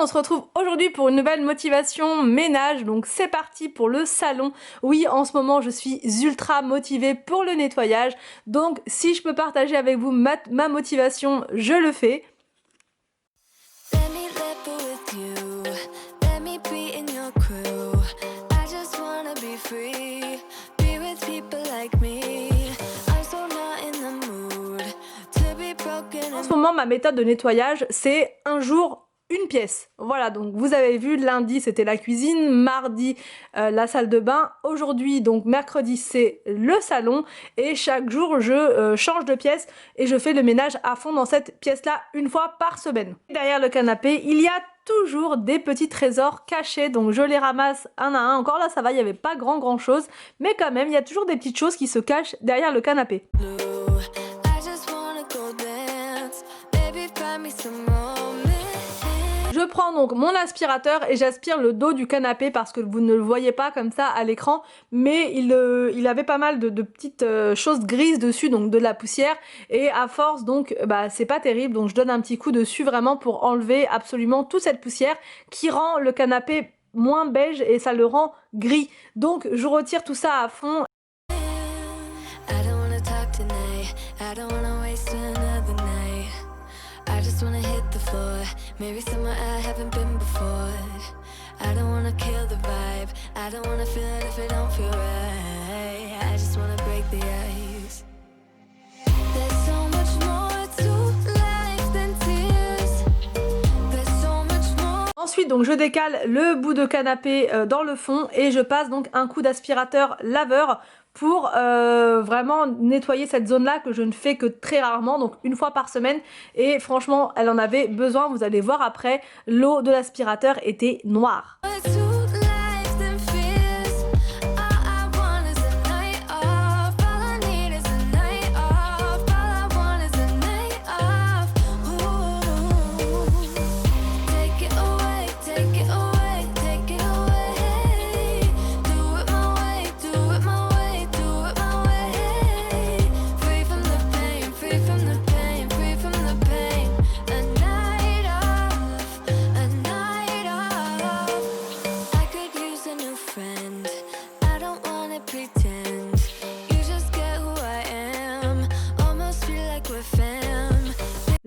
on se retrouve aujourd'hui pour une nouvelle motivation ménage, donc c'est parti pour le salon. Oui, en ce moment je suis ultra motivée pour le nettoyage, donc si je peux partager avec vous ma motivation, je le fais. En ce moment, ma méthode de nettoyage, c'est un jour, une pièce. Voilà, donc vous avez vu, lundi c'était la cuisine, mardi la salle de bain, aujourd'hui donc mercredi c'est le salon et chaque jour je change de pièce et je fais le ménage à fond dans cette pièce-là une fois par semaine. Derrière le canapé, il y a toujours des petits trésors cachés, donc je les ramasse un à un. Encore là ça va, il n'y avait pas grand chose, mais quand même il y a toujours des petites choses qui se cachent derrière le canapé. Je prends donc mon aspirateur et j'aspire le dos du canapé parce que vous ne le voyez pas comme ça à l'écran, mais il avait pas mal de petites choses grises dessus, donc de la poussière, et à force donc c'est pas terrible, donc je donne un petit coup dessus vraiment pour enlever absolument toute cette poussière qui rend le canapé moins beige et ça le rend gris. Donc je retire tout ça à fond. Maybe somewhere I haven't been before. I don't wanna kill the vibe. I don't wanna feel it if it don't feel right. I just wanna break the ice. There's so much more to life than tears. There's so much more. Ensuite, donc je décale le bout de canapé dans le fond et je passe donc un coup d'aspirateur laveur pour vraiment nettoyer cette zone là que je ne fais que très rarement, donc une fois par semaine, et franchement elle en avait besoin. Vous allez voir après, l'eau de l'aspirateur était noire.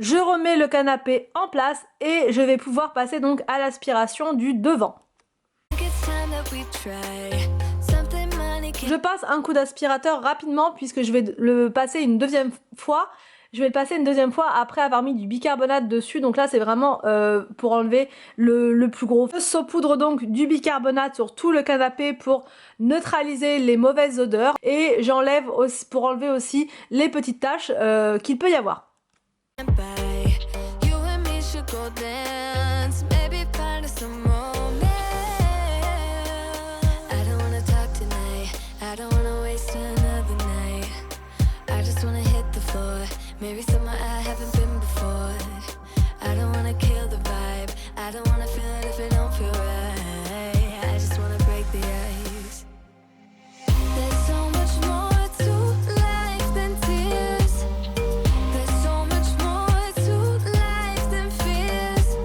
Je remets le canapé en place et je vais pouvoir passer donc à l'aspiration du devant. Je passe un coup d'aspirateur rapidement puisque je vais le passer une deuxième fois. Je vais le passer une deuxième fois après avoir mis du bicarbonate dessus. Donc là c'est vraiment pour enlever le plus gros. Je saupoudre donc du bicarbonate sur tout le canapé pour neutraliser les mauvaises odeurs. Et j'enlève aussi, pour enlever aussi les petites taches qu'il peut y avoir. Maybe somewhere I haven't been before. I don't wanna kill the vibe. I don't wanna feel it if it don't feel right. I just wanna break the ice. There's so much more to life than tears. There's so much more to life than fears.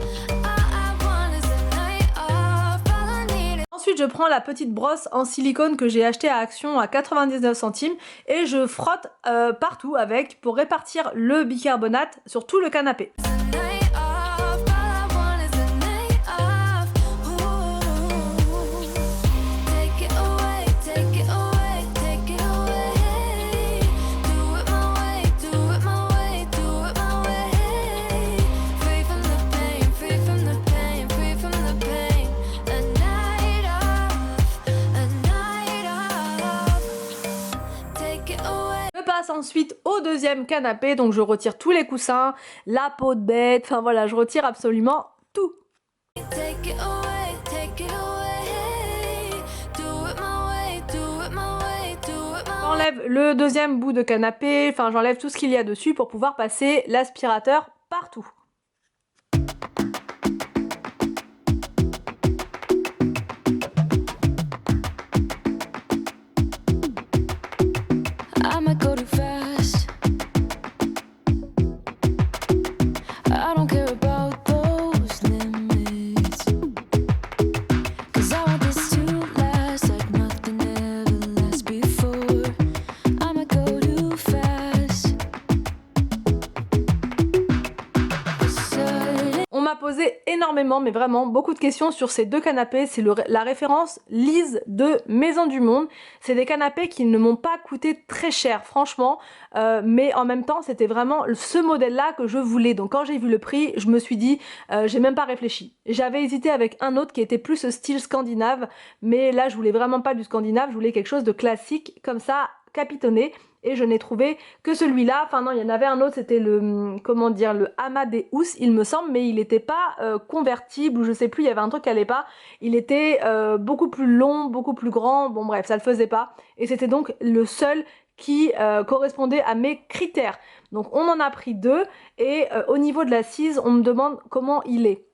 All I want is a night off. All I need is... Ensuite, je prends la petite brosse en silicone que j'ai achetée à Action à 99 centimes et je frotte partout avec pour répartir le bicarbonate sur tout le canapé. Ensuite au deuxième canapé, donc je retire tous les coussins, la peau de bête, enfin voilà, je retire absolument tout. J'enlève le deuxième bout de canapé, enfin j'enlève tout ce qu'il y a dessus pour pouvoir passer l'aspirateur partout. I don't care about those limits. posé énormément, mais vraiment beaucoup de questions sur ces deux canapés. C'est la référence Lise de Maison du Monde. C'est des canapés qui ne m'ont pas coûté très cher, franchement, mais en même temps, c'était vraiment ce modèle-là que je voulais. Donc quand j'ai vu le prix, je me suis dit, j'ai même pas réfléchi. J'avais hésité avec un autre qui était plus style scandinave, mais là, je voulais vraiment pas du scandinave, je voulais quelque chose de classique, comme ça, capitonné. Et je n'ai trouvé que celui-là. Enfin non, il y en avait un autre, c'était le, comment dire, le Amadeus, il me semble, mais il n'était pas convertible, ou je sais plus, il y avait un truc qui allait pas. Il était beaucoup plus long, beaucoup plus grand, bon bref, ça le faisait pas. Et c'était donc le seul qui correspondait à mes critères. Donc on en a pris deux, et au niveau de l'assise, on me demande comment il est.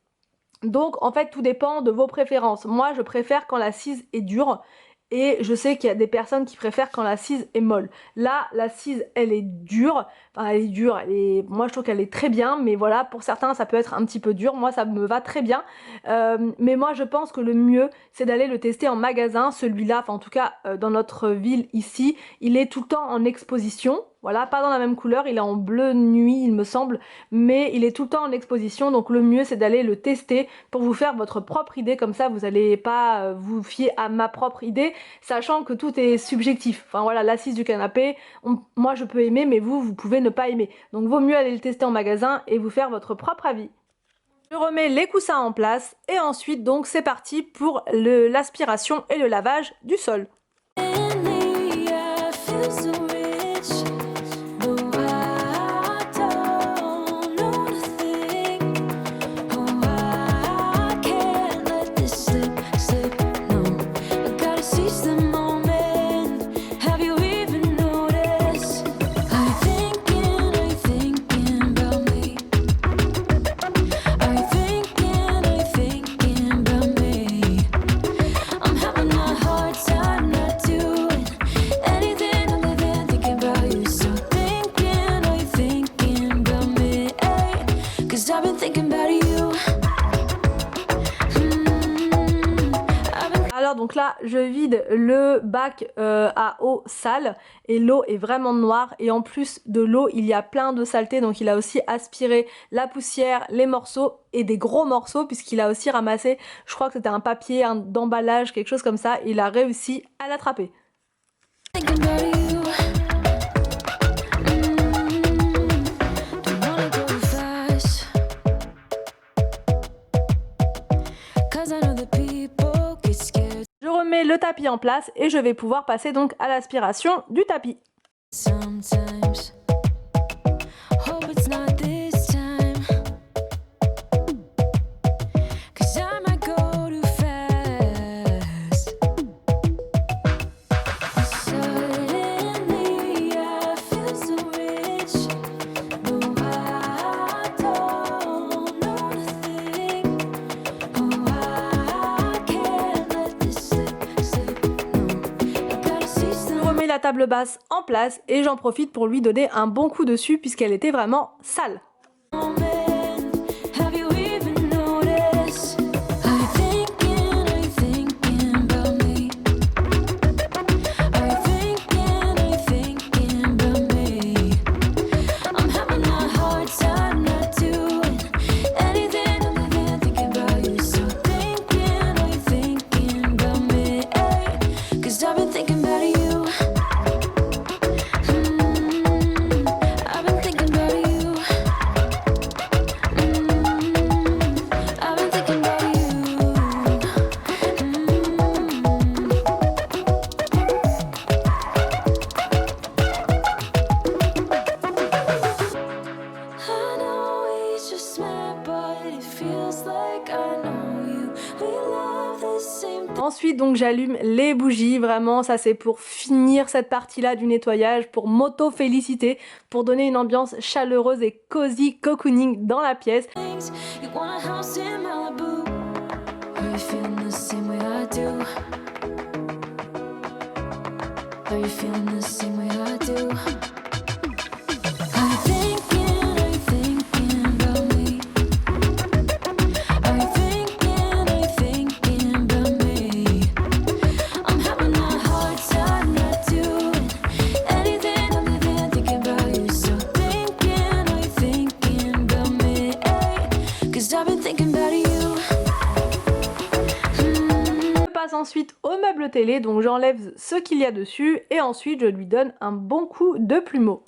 Donc en fait, tout dépend de vos préférences. Moi, je préfère quand l'assise est dure. Et je sais qu'il y a des personnes qui préfèrent quand l'assise est molle. Là, l'assise, elle est dure. Enfin, elle est dure. Moi, je trouve qu'elle est très bien. Mais voilà, pour certains, ça peut être un petit peu dur. Moi, ça me va très bien. Mais moi, je pense que le mieux, c'est d'aller le tester en magasin. Celui-là, enfin, en tout cas, dans notre ville ici, il est tout le temps en exposition. Voilà, pas dans la même couleur, il est en bleu nuit il me semble, mais il est tout le temps en exposition, donc le mieux c'est d'aller le tester pour vous faire votre propre idée, comme ça vous n'allez pas vous fier à ma propre idée, sachant que tout est subjectif. Enfin voilà, l'assise du canapé, moi je peux aimer, mais vous pouvez ne pas aimer. Donc vaut mieux aller le tester en magasin et vous faire votre propre avis. Je remets les coussins en place et ensuite donc c'est parti pour l'aspiration et le lavage du sol. Alors donc là je vide le bac à eau sale et l'eau est vraiment noire et en plus de l'eau il y a plein de saleté, donc il a aussi aspiré la poussière, les morceaux et des gros morceaux puisqu'il a aussi ramassé, je crois que c'était un papier d'emballage, quelque chose comme ça, il a réussi à l'attraper. Je remets le tapis en place et je vais pouvoir passer donc à l'aspiration du tapis. La table basse en place et j'en profite pour lui donner un bon coup dessus puisqu'elle était vraiment sale. Ensuite donc j'allume les bougies, vraiment ça c'est pour finir cette partie là du nettoyage, pour m'auto-féliciter, pour donner une ambiance chaleureuse et cozy cocooning dans la pièce. I've been thinking ensuite au meuble télé, donc j'enlève ce qu'il y a dessus et ensuite je lui donne un bon coup de plumeau.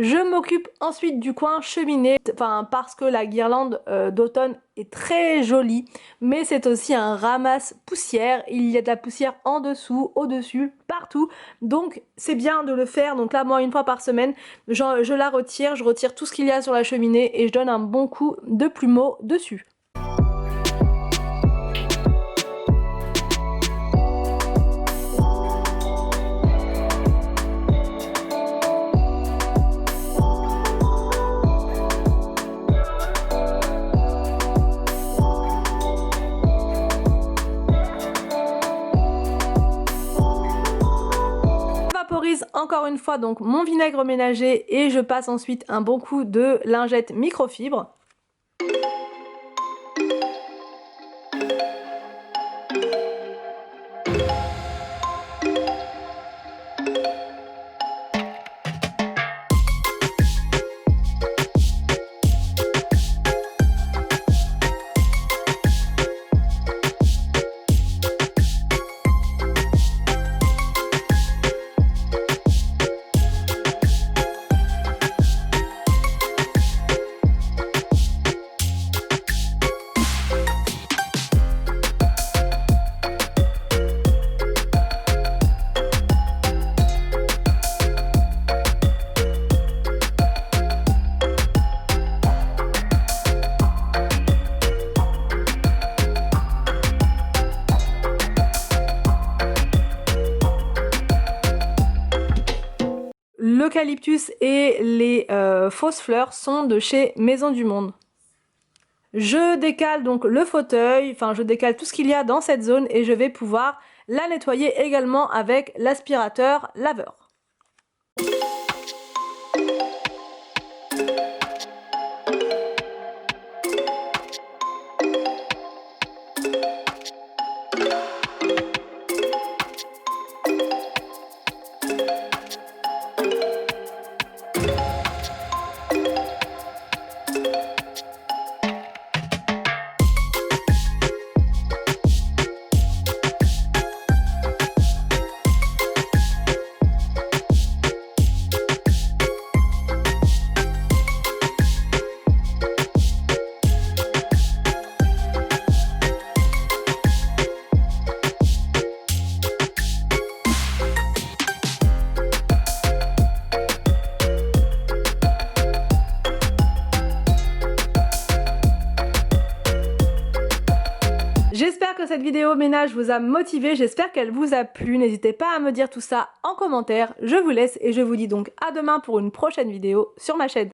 Je m'occupe ensuite du coin cheminée, parce que la guirlande d'automne est très jolie, mais c'est aussi un ramasse poussière. Il y a de la poussière en dessous, au-dessus, partout. Donc c'est bien de le faire. Donc là, moi, une fois par semaine, je la retire, je retire tout ce qu'il y a sur la cheminée et je donne un bon coup de plumeau dessus. Encore une fois donc mon vinaigre ménager et je passe ensuite un bon coup de lingette microfibre. L'eucalyptus et les fausses fleurs sont de chez Maison du Monde. Je décale donc le fauteuil, je décale tout ce qu'il y a dans cette zone et je vais pouvoir la nettoyer également avec l'aspirateur laveur. J'espère que cette vidéo ménage vous a motivé, j'espère qu'elle vous a plu. N'hésitez pas à me dire tout ça en commentaire. Je vous laisse et je vous dis donc à demain pour une prochaine vidéo sur ma chaîne.